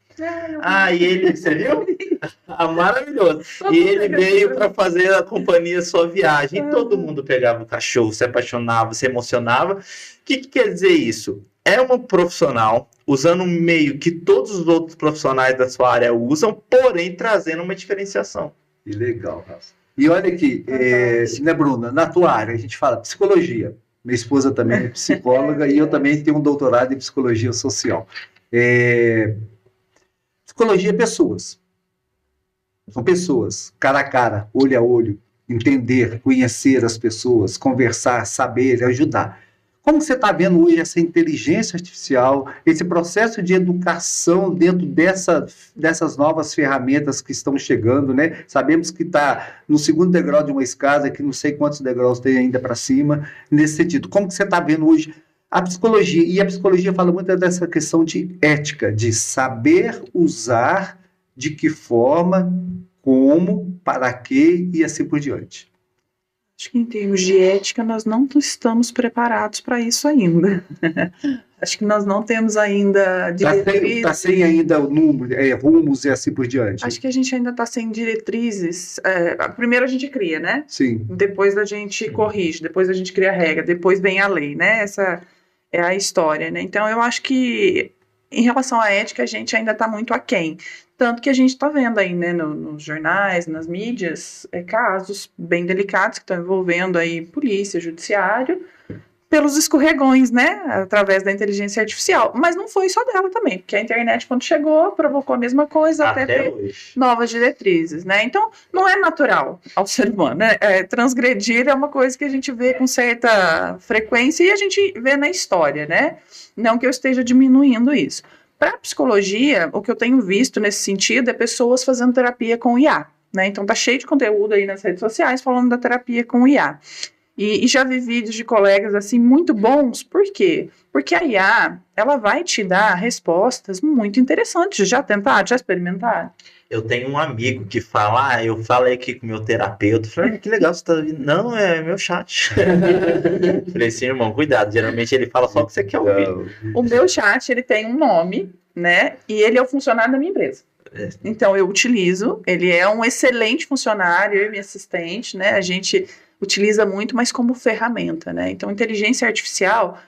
E ele, você viu? Maravilhoso. E ele veio para fazer a companhia Sua Viagem. E todo mundo pegava o cachorro, se apaixonava, se emocionava. O que quer dizer isso? É uma profissional usando um meio que todos os outros profissionais da sua área usam, porém trazendo uma diferenciação. Que legal, Rafa. E olha aqui, né, Bruna, na tua área, a gente fala psicologia. Minha esposa também é psicóloga e eu também tenho um doutorado em psicologia social. Psicologia é pessoas. São pessoas, cara a cara, olho a olho, entender, conhecer as pessoas, conversar, saber, ajudar. Como você está vendo hoje essa inteligência artificial, esse processo de educação dentro dessas novas ferramentas que estão chegando, né? Sabemos que está no segundo degrau de uma escada, que não sei quantos degraus tem ainda para cima, nesse sentido. Como que você está vendo hoje a psicologia? E a psicologia fala muito dessa questão de ética, de saber usar, de que forma, como, para quê e assim por diante. Acho que em termos de ética, nós não estamos preparados para isso ainda. Acho que nós não temos ainda diretrizes. Tá sem ainda rumos e assim por diante. Acho que a gente ainda está sem diretrizes. Primeiro a gente cria, né? Sim. Depois a gente corrige, depois a gente cria a regra, depois vem a lei, né? Essa é a história, né? Então eu acho que em relação à ética a gente ainda está muito aquém. Tanto que a gente está vendo aí, né, nos jornais, nas mídias, casos bem delicados que estão envolvendo aí polícia, judiciário, pelos escorregões, né, através da inteligência artificial. Mas não foi só dela também, porque a internet, quando chegou, provocou a mesma coisa, até ter novas diretrizes, né? Então, não é natural ao ser humano, né? Transgredir é uma coisa que a gente vê com certa frequência e a gente vê na história, né? Não que eu esteja diminuindo isso. Para a psicologia, o que eu tenho visto nesse sentido é pessoas fazendo terapia com IA, né? Então tá cheio de conteúdo aí nas redes sociais falando da terapia com IA. E já vi vídeos de colegas assim muito bons, por quê? Porque a IA, ela vai te dar respostas muito interessantes. Já tentaram? Já experimentaram? Eu tenho um amigo que fala, eu falei aqui com o meu terapeuta, falei, que legal você tá ouvindo. Não, é meu chat. Falei assim, irmão, cuidado, geralmente ele fala só o que você quer ouvir. O meu chat, ele tem um nome, né, e ele é o funcionário da minha empresa. Então, eu utilizo, ele é um excelente funcionário, eu e minha assistente, né, a gente utiliza muito, mas como ferramenta, né, então inteligência artificial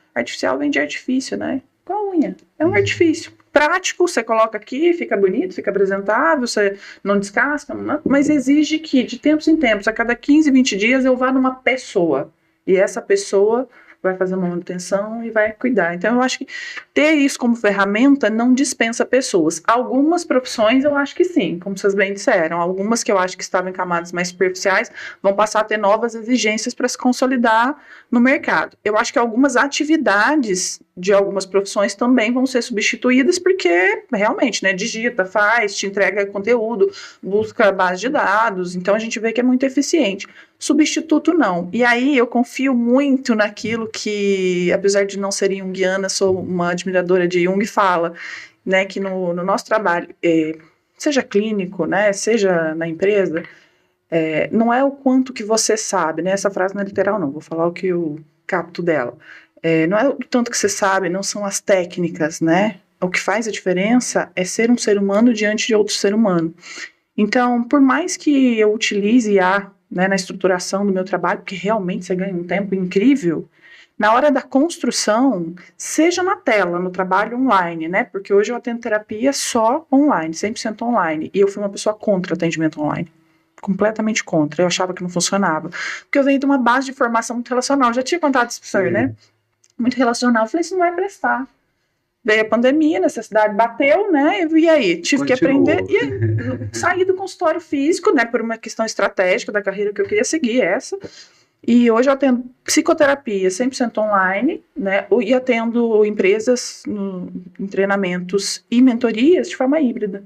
vem de artifício, né, com a unha, é um artifício. Prático, você coloca aqui, fica bonito, fica apresentável, você não descasca, mas exige que, de tempos em tempos, a cada 15, 20 dias, eu vá numa pessoa. E essa pessoa vai fazer uma manutenção e vai cuidar. Então, eu acho que ter isso como ferramenta não dispensa pessoas. Algumas profissões, eu acho que sim, como vocês bem disseram. Algumas que eu acho que estavam em camadas mais superficiais vão passar a ter novas exigências para se consolidar no mercado. Eu acho que algumas atividades de algumas profissões também vão ser substituídas porque, realmente, né, digita, faz, te entrega conteúdo, busca base de dados. Então, a gente vê que é muito eficiente. Substituto, não. E aí, eu confio muito naquilo que, apesar de não ser junguiana, sou uma admiradora de Jung, fala, né, que no nosso trabalho, seja clínico, né, seja na empresa, não é o quanto que você sabe, né, essa frase não é literal não, vou falar o que eu capto dela, não é o tanto que você sabe, não são as técnicas, né, o que faz a diferença é ser um ser humano diante de outro ser humano. Então, por mais que eu utilize IA, né, na estruturação do meu trabalho, porque realmente você ganha um tempo incrível, na hora da construção, seja na tela, no trabalho online, né? Porque hoje eu atendo terapia só online, 100% online. E eu fui uma pessoa contra atendimento online. Completamente contra. Eu achava que não funcionava. Porque eu venho de uma base de formação muito relacional. Eu já tinha contado isso para o senhor, né? Muito relacional. Eu falei, isso não vai prestar. Veio a pandemia, a necessidade bateu, né? E aí? Tive que aprender. E aí, saí do consultório físico, né? Por uma questão estratégica da carreira que eu queria seguir, essa. E hoje eu atendo psicoterapia 100% online, né, e atendo empresas em treinamentos e mentorias de forma híbrida,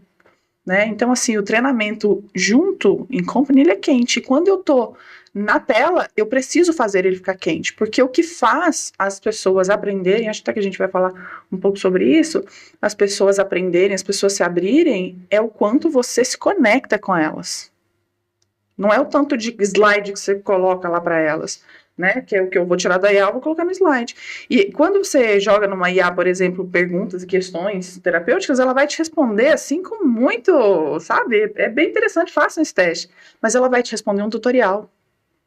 né, então assim, o treinamento junto em company, ele é quente, e quando eu tô na tela, eu preciso fazer ele ficar quente, porque o que faz as pessoas aprenderem, acho até que a gente vai falar um pouco sobre isso, as pessoas aprenderem, as pessoas se abrirem, é o quanto você se conecta com elas. Não é o tanto de slide que você coloca lá para elas, né? Que é o que eu vou tirar da IA, eu vou colocar no slide. E quando você joga numa IA, por exemplo, perguntas e questões terapêuticas, ela vai te responder assim com muito, sabe? É bem interessante, façam esse teste. Mas ela vai te responder um tutorial,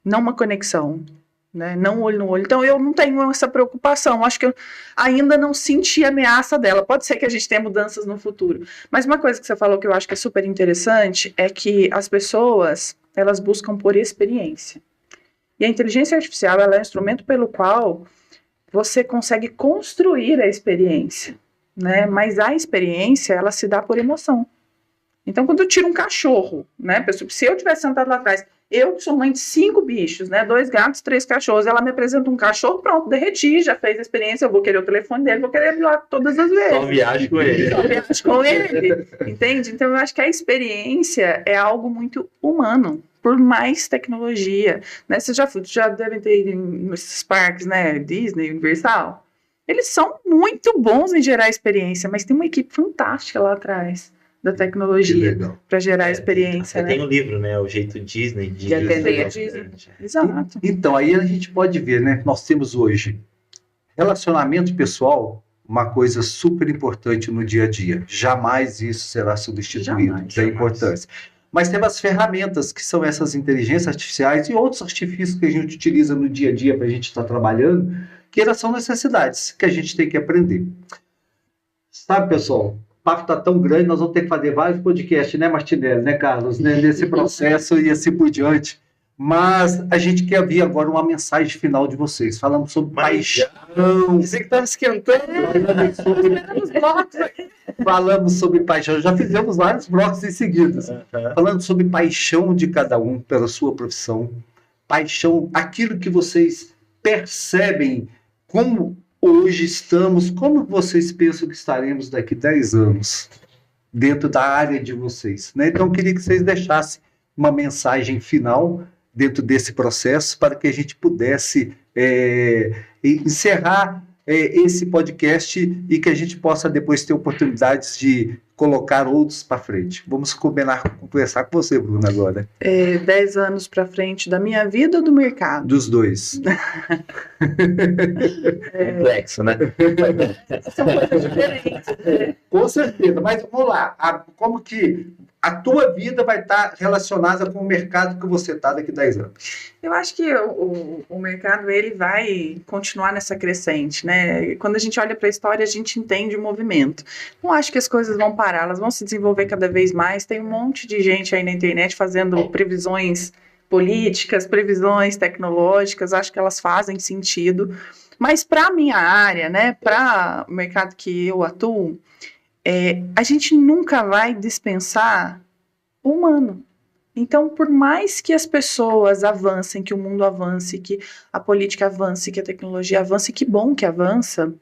não uma conexão, né? Não olho no olho. Então, eu não tenho essa preocupação. Acho que eu ainda não senti a ameaça dela. Pode ser que a gente tenha mudanças no futuro. Mas uma coisa que você falou que eu acho que é super interessante é que as pessoas, elas buscam por experiência. E a inteligência artificial, ela é um instrumento pelo qual você consegue construir a experiência, né? Mas a experiência, ela se dá por emoção. Então, quando eu tiro um cachorro, né? Se eu tivesse sentado lá atrás, eu que sou mãe de 5 bichos, né? 2 gatos, 3 cachorros, ela me apresenta um cachorro, pronto, derreti, já fez a experiência, eu vou querer o telefone dele, vou querer ir lá todas as vezes. Só viagem com ele. Só viagem com ele, entende? Então, eu acho que a experiência é algo muito humano, por mais tecnologia, né? Vocês já devem ter ido nesses parques, né? Disney, Universal. Eles são muito bons em gerar experiência, mas tem uma equipe fantástica lá atrás. da Que tecnologia legal. para gerar experiência, Tem né? um livro, né? O Jeito Disney de De atender. Exato. Então, aí a gente pode ver, né? Nós temos hoje relacionamento pessoal, uma coisa super importante no dia a dia. Jamais isso será substituído Jamais, da importância. Mas temos as ferramentas que são essas inteligências artificiais e outros artifícios que a gente utiliza no dia a dia para a gente estar trabalhando, que elas são necessidades que a gente tem que aprender. Sabe, pessoal? O papo está tão grande, nós vamos ter que fazer vários podcasts, né, Martinelli, né, Carlos? Né, nesse processo e assim por diante. Mas a gente quer ouvir agora uma mensagem final de vocês. Falamos sobre paixão. Você que estava esquentando. Falamos sobre paixão. Já fizemos vários blocos em seguida. Falando sobre paixão de cada um pela sua profissão. Paixão, aquilo que vocês percebem como hoje estamos, como vocês pensam que estaremos daqui 10 anos dentro da área de vocês, né? Então, eu queria que vocês deixassem uma mensagem final dentro desse processo para que a gente pudesse encerrar esse podcast e que a gente possa depois ter oportunidades de colocar outros para frente. Vamos conversar com você, Bruna, agora. 10 anos para frente da minha vida ou do mercado? Dos dois. Complexo, né? São coisas diferentes. Né? Com certeza, mas vamos lá. Como que a tua vida vai estar relacionada com o mercado que você está daqui a 10 anos? Eu acho que o mercado ele vai continuar nessa crescente, né? Quando a gente olha para a história, a gente entende o movimento. Não acho que as coisas vão parar, elas vão se desenvolver cada vez mais. Tem um monte de gente aí na internet fazendo previsões políticas, previsões tecnológicas, acho que elas fazem sentido. Mas para a minha área, né, para o mercado que eu atuo, a gente nunca vai dispensar o humano. Então, por mais que as pessoas avancem, que o mundo avance, que a política avance, que a tecnologia avance, que bom que avança,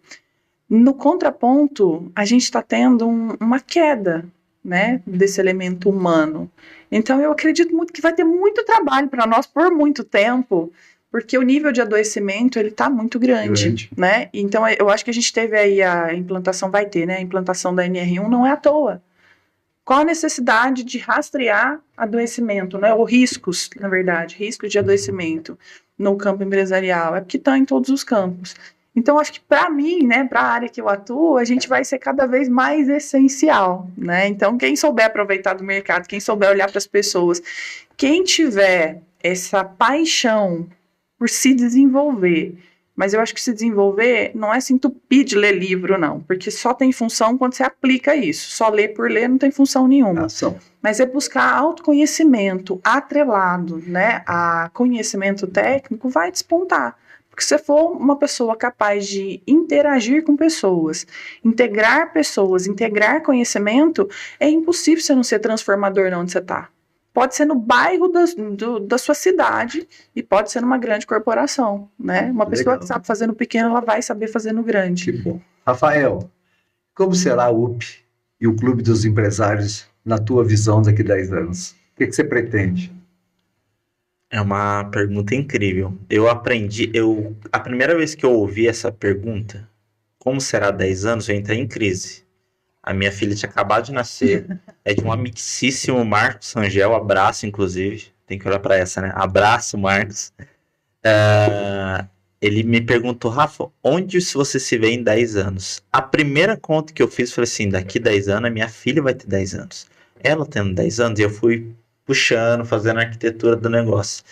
no contraponto, a gente está tendo uma queda, né, desse elemento humano. Então, eu acredito muito que vai ter muito trabalho para nós por muito tempo, porque o nível de adoecimento ele está muito grande, né? Então, eu acho que a gente teve aí a implantação, vai ter, né? A implantação da NR1 não é à toa. Qual a necessidade de rastrear adoecimento, né? Ou riscos, na verdade, riscos de adoecimento no campo empresarial? É porque estão em todos os campos. Então, acho que para mim, né, para a área que eu atuo, a gente vai ser cada vez mais essencial, né? Então, quem souber aproveitar do mercado, quem souber olhar para as pessoas, quem tiver essa paixão por se desenvolver, mas eu acho que se desenvolver não é se entupir de ler livro, não, porque só tem função quando você aplica isso. Só ler por ler não tem função nenhuma. Ação. Mas é buscar autoconhecimento atrelado, né, a conhecimento técnico, vai despontar. Porque se você for uma pessoa capaz de interagir com pessoas, integrar conhecimento, é impossível você não ser transformador onde você está. Pode ser no bairro da sua cidade e pode ser numa grande corporação, né? Uma pessoa Legal. que sabe fazer no pequeno, ela vai saber fazer no grande. Que bom. Rafael, como será a UP e o Clube dos Empresários na tua visão daqui a 10 anos? O que você pretende? É uma pergunta incrível. A primeira vez que eu ouvi essa pergunta, como será 10 anos, eu entrei em crise. A minha filha tinha acabado de nascer, é de um amicíssimo Marcos Rangel, abraço, inclusive, tem que olhar para essa, né? Abraço, Marcos. Ele me perguntou, Rafa, onde você se vê em 10 anos? A primeira conta que eu fiz foi assim, daqui 10 anos, a minha filha vai ter 10 anos. Ela tendo 10 anos, eu fui puxando, fazendo a arquitetura do negócio.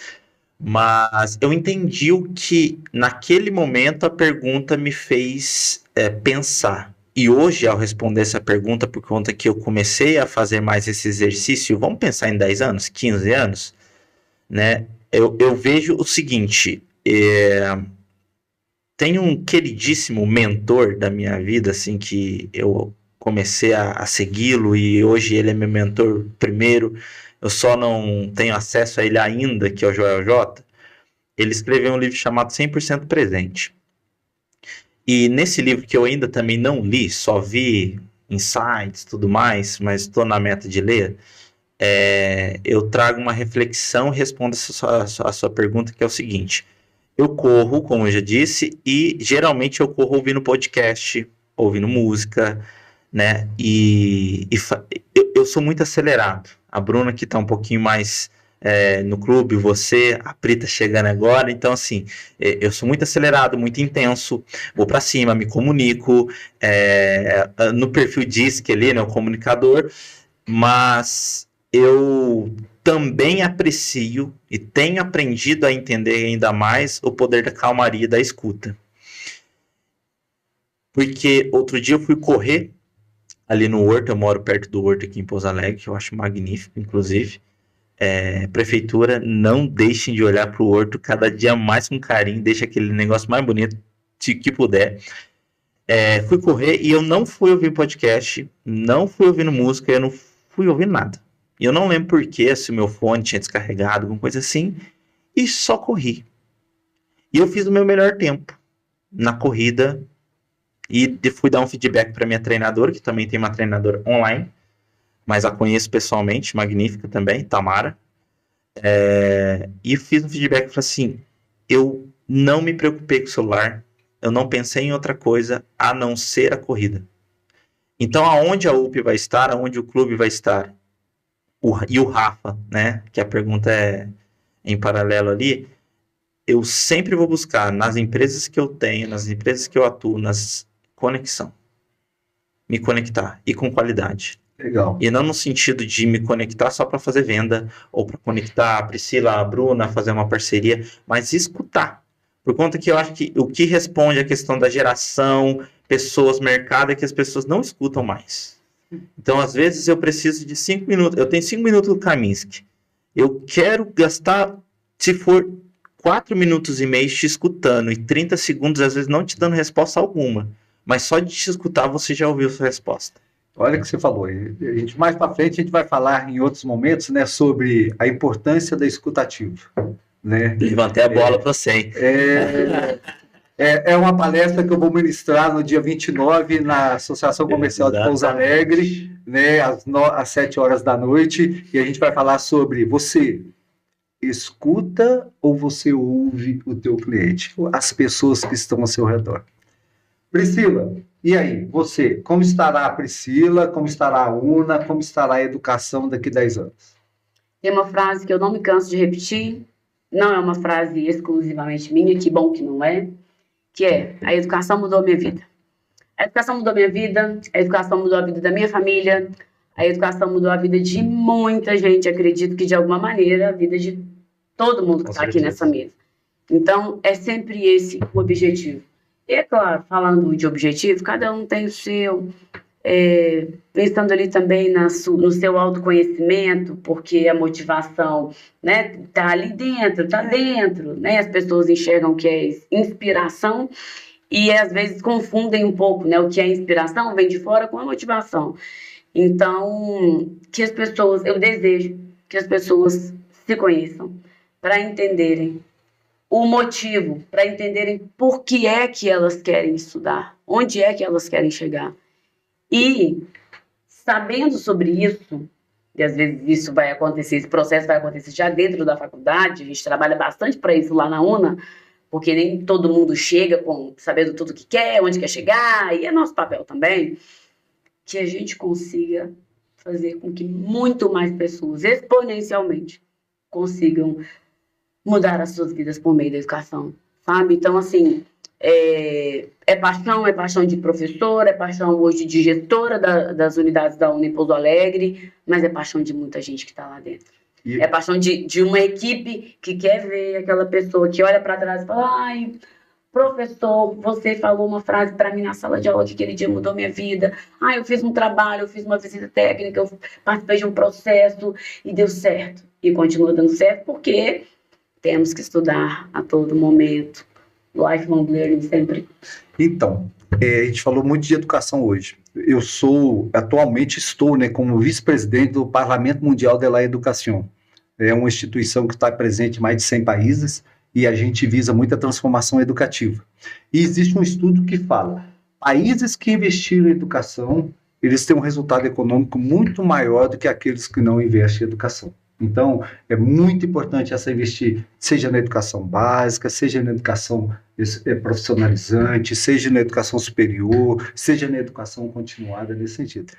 Mas eu entendi o que, naquele momento, a pergunta me fez pensar. E hoje, ao responder essa pergunta, por conta que eu comecei a fazer mais esse exercício, vamos pensar em 10 anos, 15 anos, né? Eu vejo o seguinte, tem um queridíssimo mentor da minha vida, assim, que eu comecei a segui-lo e hoje ele é meu mentor primeiro, eu só não tenho acesso a ele ainda, que é o Joel J. Ele escreveu um livro chamado 100% Presente. E nesse livro que eu ainda também não li, só vi insights e tudo mais, mas estou na meta de ler, eu trago uma reflexão e respondo a sua pergunta, que é o seguinte. Eu corro, como eu já disse, e geralmente eu corro ouvindo podcast, ouvindo música, né? E eu eu sou muito acelerado. A Bruna que tá um pouquinho mais no clube, você, a Pri tá chegando agora, então assim, eu sou muito acelerado, muito intenso, vou pra cima, me comunico, no perfil DISC ali, né, o comunicador, mas eu também aprecio e tenho aprendido a entender ainda mais o poder da calmaria e da escuta. Porque outro dia eu fui correr ali no Horto, eu moro perto do Horto aqui em Pouso Alegre, que eu acho magnífico, inclusive. Prefeitura, não deixem de olhar para o Horto cada dia mais com carinho, deixa aquele negócio mais bonito que puder. Fui correr e eu não fui ouvir podcast, não fui ouvindo música, eu não fui ouvindo nada. E eu não lembro porquê, se o meu fone tinha descarregado, alguma coisa assim, e só corri. E eu fiz o meu melhor tempo na corrida e fui dar um feedback para minha treinadora, que também tem uma treinadora online, mas a conheço pessoalmente, magnífica também, Tamara. E fiz um feedback e falei assim, eu não me preocupei com o celular, eu não pensei em outra coisa a não ser a corrida. Então, aonde a UP vai estar, aonde o clube vai estar, e o Rafa, né, que a pergunta é em paralelo ali, eu sempre vou buscar nas empresas que eu tenho, nas empresas que eu atuo, conexão. Me conectar, e com qualidade. Legal. E não no sentido de me conectar só para fazer venda, ou para conectar a Priscila, a Bruna, fazer uma parceria, mas escutar. Por conta que eu acho que o que responde à questão da geração, pessoas, mercado, é que as pessoas não escutam mais. Então, às vezes, eu preciso de 5 minutos. Eu tenho 5 minutos do Kaminsky. Eu quero gastar, se for 4 minutos e meio te escutando, e 30 segundos, às vezes, não te dando resposta alguma. Mas só de te escutar, você já ouviu sua resposta. Olha o que você falou. Mais para frente a gente vai falar em outros momentos, né, sobre a importância da escutativa, né? Levantei a bola para você. É uma palestra que eu vou ministrar no dia 29 na Associação Comercial de Pouso Alegre, né, às 7 horas da noite, e a gente vai falar sobre você escuta ou você ouve o teu cliente, as pessoas que estão ao seu redor. Priscila, e aí, você, como estará a Priscila, como estará a UNA, como estará a educação daqui a 10 anos? Tem uma frase que eu não me canso de repetir, não é uma frase exclusivamente minha, que bom que não é, que é: a educação mudou a minha vida. A educação mudou a minha vida, a educação mudou a vida da minha família, a educação mudou a vida de muita gente, acredito que de alguma maneira, a vida de todo mundo que está aqui nessa mesa. Então, é sempre esse o objetivo. E é claro, falando de objetivo, cada um tem o seu, pensando ali também no seu autoconhecimento, porque a motivação, né, tá ali dentro, tá dentro, né, as pessoas enxergam que é inspiração e às vezes confundem um pouco, né, o que é inspiração vem de fora com a motivação. Então, eu desejo que as pessoas se conheçam para entenderem o motivo, para entenderem por que é que elas querem estudar, onde é que elas querem chegar. E, sabendo sobre isso, e às vezes isso vai acontecer, esse processo vai acontecer já dentro da faculdade, a gente trabalha bastante para isso lá na UNA, porque nem todo mundo chega sabendo tudo que quer, onde quer chegar, e é nosso papel também, que a gente consiga fazer com que muito mais pessoas, exponencialmente, consigam mudar as suas vidas por meio da educação, sabe? Então, assim, é paixão de professora, é paixão hoje de gestora das unidades da UNA em Pouso Alegre, mas é paixão de muita gente que está lá dentro. É paixão de uma equipe que quer ver aquela pessoa que olha para trás e fala: ai, professor, você falou uma frase para mim na sala de aula que aquele dia mudou minha vida. Ah, eu fiz um trabalho, eu fiz uma visita técnica, eu participei de um processo e deu certo. E continua dando certo porque temos que estudar a todo momento. Lifelong learning sempre. Então, a gente falou muito de educação hoje. Eu atualmente estou, né, como vice-presidente do Parlamento Mundial de la Educación. É uma instituição que está presente em mais de 100 países e a gente visa muita transformação educativa. E existe um estudo que fala: países que investiram em educação, eles têm um resultado econômico muito maior do que aqueles que não investem em educação. Então, é muito importante essa investir, seja na educação básica, seja na educação profissionalizante, seja na educação superior, seja na educação continuada nesse sentido.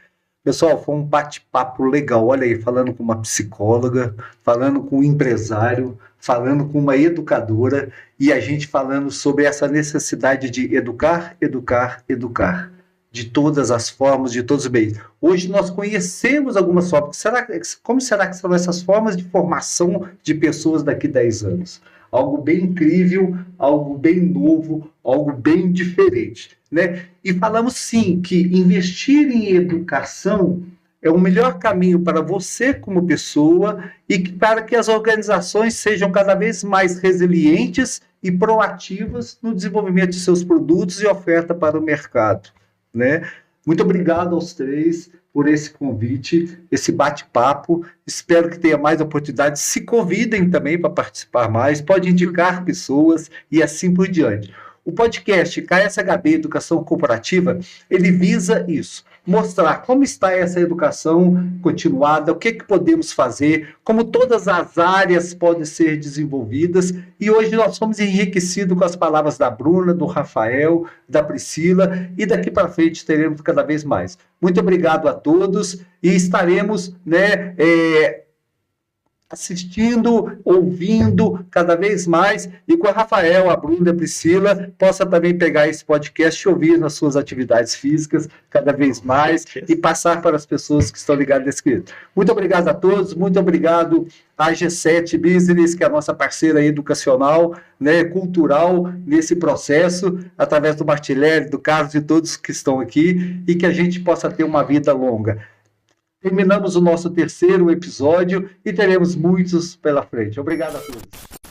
Pessoal, foi um bate-papo legal. Olha aí, falando com uma psicóloga, falando com um empresário, falando com uma educadora e a gente falando sobre essa necessidade de educar, educar, educar. De todas as formas, de todos os meios. Hoje nós conhecemos algumas formas. Como será que são essas formas de formação de pessoas daqui a 10 anos? Algo bem incrível, algo bem novo, algo bem diferente, né? E falamos sim que investir em educação é o melhor caminho para você como pessoa e para que as organizações sejam cada vez mais resilientes e proativas no desenvolvimento de seus produtos e oferta para o mercado, né? Muito obrigado aos três por esse convite, esse bate-papo. Espero que tenha mais oportunidades. Se convidem também para participar mais, pode indicar pessoas e assim por diante. O podcast KSHB Educação Corporativa, ele visa isso, mostrar como está essa educação continuada, o que podemos fazer, como todas as áreas podem ser desenvolvidas, e hoje nós fomos enriquecidos com as palavras da Bruna, do Rafael, da Priscila, e daqui para frente teremos cada vez mais. Muito obrigado a todos, e estaremos, né, assistindo, ouvindo cada vez mais, e com a Rafael, a Bruna e a Priscila, possa também pegar esse podcast e ouvir nas suas atividades físicas cada vez mais e passar para as pessoas que estão ligadas nesse cliente. Muito obrigado a todos, muito obrigado à G7 Business, que é a nossa parceira educacional, né, cultural, nesse processo, através do Martilelli, do Carlos e todos que estão aqui, e que a gente possa ter uma vida longa. Terminamos o nosso terceiro episódio e teremos muitos pela frente. Obrigado a todos.